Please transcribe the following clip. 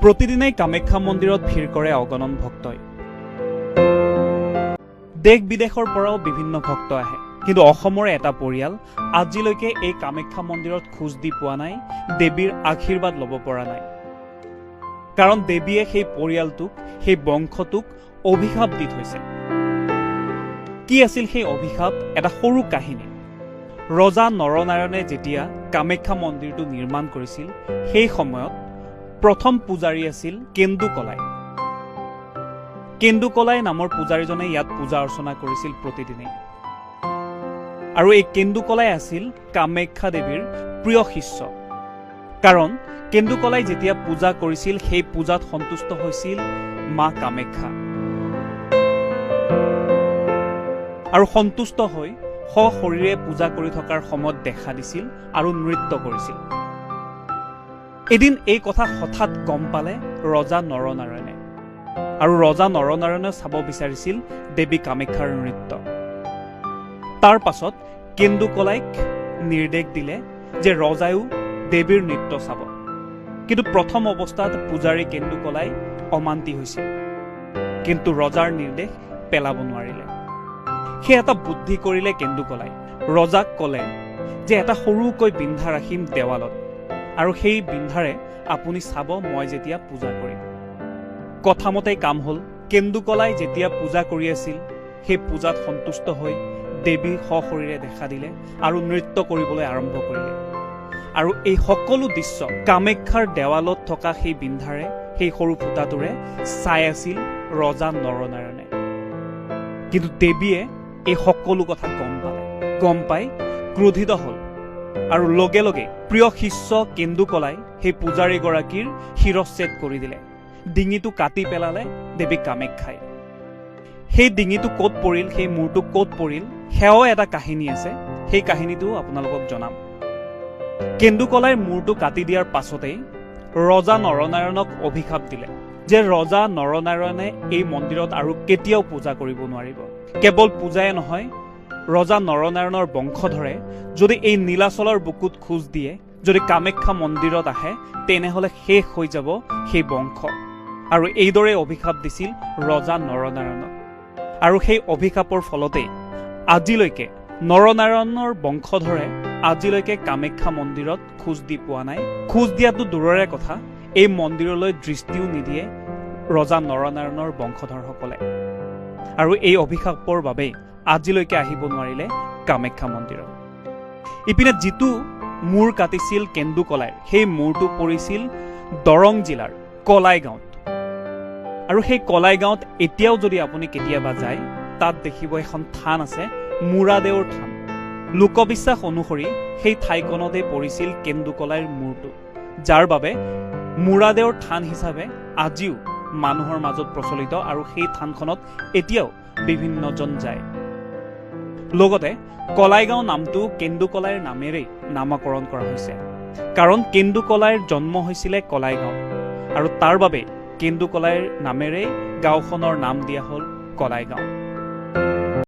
প্ৰতিদিনেই কামাখ্যা মন্দিৰত ভিৰ কৰে অগণন ভক্তই। দেশ বিদেশৰ পৰাও বিভিন্ন ভক্ত আহে, কিন্তু অসমৰ এটা পৰিয়াল আজিলৈকে এই কামাখ্যা মন্দিৰত খোজ দি পোৱা নাই, দেৱীৰ আশীৰ্বাদ ল'ব পৰা নাই। কাৰণ দেৱীয়ে সেই পৰিয়ালটোক, সেই বংশটোক অভিশাপ দি থৈছে। কি আছিল সেই অভিশাপ? এটা সৰু কাহিনী। ৰজা নৰনাৰায়ণে যেতিয়া কামাখ্যা মন্দিৰটো নিৰ্মাণ কৰিছিল, সেই সময়ত প্ৰথম পূজাৰী আছিল কেন্দুকলাই। কেন্দুকলাই নামৰ পূজাৰীজনে ইয়াত পূজা অৰ্চনা কৰিছিল প্ৰতিদিনে। আৰু এই কেন্দুকলাই আছিল কামাখ্যা দেৱীৰ প্ৰিয় শিষ্য। কাৰণ কেন্দুকলাই যেতিয়া পূজা কৰিছিল, সেই পূজাত সন্তুষ্ট হৈছিল মা কামাখ্যা। আৰু সন্তুষ্ট হৈ সশৰীৰে পূজা কৰি থকাৰ সময়ত দেখা দিছিল আৰু নৃত্য কৰিছিল। এদিন এই কথা হঠাৎ গম পালে ৰজা নৰনাৰায়ণে, আৰু ৰজা নৰনাৰায়ণে চাব বিচাৰিছিল দেৱী কামাখ্যাৰ নৃত্য। তাৰ পাছত কেন্দুকলাইক নিৰ্দেশ দিলে যে ৰজায়ো দেৱীৰ নৃত্য চাব। কিন্তু প্ৰথম অৱস্থাত পূজাৰী কেন্দুকলাই অমান্তি হৈছিল, কিন্তু ৰজাৰ নিৰ্দেশ পেলাব নোৱাৰিলে। সেই এটা বুদ্ধি কৰিলে কেন্দুকলাই। ৰজাক ক'লে যে এটা সৰুকৈ বিন্ধা ৰাখিম দেৱালত, আৰু সেই বিন্ধাৰে আপুনি চাব মই যেতিয়া পূজা কৰিম। কথামতেই কাম হ'ল। কেন্দুকলাই যেতিয়া পূজা কৰি আছিল, সেই পূজাত সন্তুষ্ট হৈ দেৱী সশৰীৰে দেখা দিলে আৰু নৃত্য কৰিবলৈ আৰম্ভ কৰিলে। আৰু এই সকলো দৃশ্য কামাখ্যাৰ দেৱালত থকা সেই বিন্ধাৰে, সেই সৰু ফুটাটোৰে চাই আছিল ৰজা নৰনাৰায়ণে। কিন্তু দেৱীয়ে এই সকলো কথা গম পাই ক্ৰোধিত হ'ল, আৰু লগে লগে প্ৰিয় শিষ্য কেন্দুকলাই সেই পূজাৰীগৰাকীৰ শিৰচ্ছেদ কৰি দিলে। ডিঙিটো কাটি পেলালে দেৱী কামাখ্যাই। সেই ডিঙিটো ক'ত পৰিল, সেই মূৰটো ক'ত পৰিল, সেয়াও এটা কাহিনী আছে। সেই কাহিনীটো আপোনালোকক জনাম। কেন্দুকলাইৰ মূৰটো কাটি দিয়াৰ পাছতেই ৰজা নৰনাৰায়ণক অভিশাপ দিলে যে ৰজা নৰনাৰায়ণে এই মন্দিৰত আৰু কেতিয়াও পূজা কৰিব নোৱাৰিব। কেৱল পূজাই নহয়, ৰজা নৰনাৰায়ণৰ বংশধৰে যদি এই নীলাচলৰ বুকুত খোজ দিয়ে, যদি কামাখ্যা মন্দিৰত আহে, তেনেহ'লে শেষ হৈ যাব সেই বংশ। আৰু এইদৰে অভিশাপ দিছিল ৰজা নৰনাৰায়ণক। আৰু সেই অভিশাপৰ ফলতেই আজিলৈকে নৰনাৰায়ণৰ বংশধৰে আজিলৈকে কামাখ্যা মন্দিৰত খোজ দি পোৱা নাই। খোজ দিয়াটো দূৰৰে কথা, এই মন্দিৰলৈ দৃষ্টিও নিদিয়ে ৰজা নৰনাৰায়ণৰ বংশধৰসকলে। আৰু এই অভিশাপৰ বাবেই আজিলৈকে আহিব নোৱাৰিলে কামাখ্যা মন্দিৰত। ইপিনে যিটো মূৰ কাটিছিল কেন্দুকলাইৰ, সেই মূৰটো পৰিছিল দৰং জিলাৰ কলাই গাঁৱত। আৰু সেই কলাই গাঁৱত এতিয়াও যদি আপুনি কেতিয়াবা যায়, তাত দেখিব এখন থান আছে, মূৰাদেউৰ থান। লোকবিশ্বাস অনুসৰি সেই ঠাইখনতে পৰিছিল কেন্দুকলাইৰ মূৰটো, যাৰ বাবে মূৰাদেউৰ থান হিচাপে আজিও মানুহৰ মাজত প্ৰচলিত, আৰু সেই থানখনত এতিয়াও বিভিন্নজন যায়। লগতে কলাইগাঁও নামটো কেন্দুকলাইৰ নামেৰেই নামকৰণ কৰা হৈছে, কাৰণ কেন্দুকলাইৰ জন্ম হৈছিলে কলাইগাঁও, আৰু তাৰ বাবে কেন্দুকলাইৰ নামেৰেই গাঁওখনৰ নাম দিয়া হ'ল কলাইগাঁও।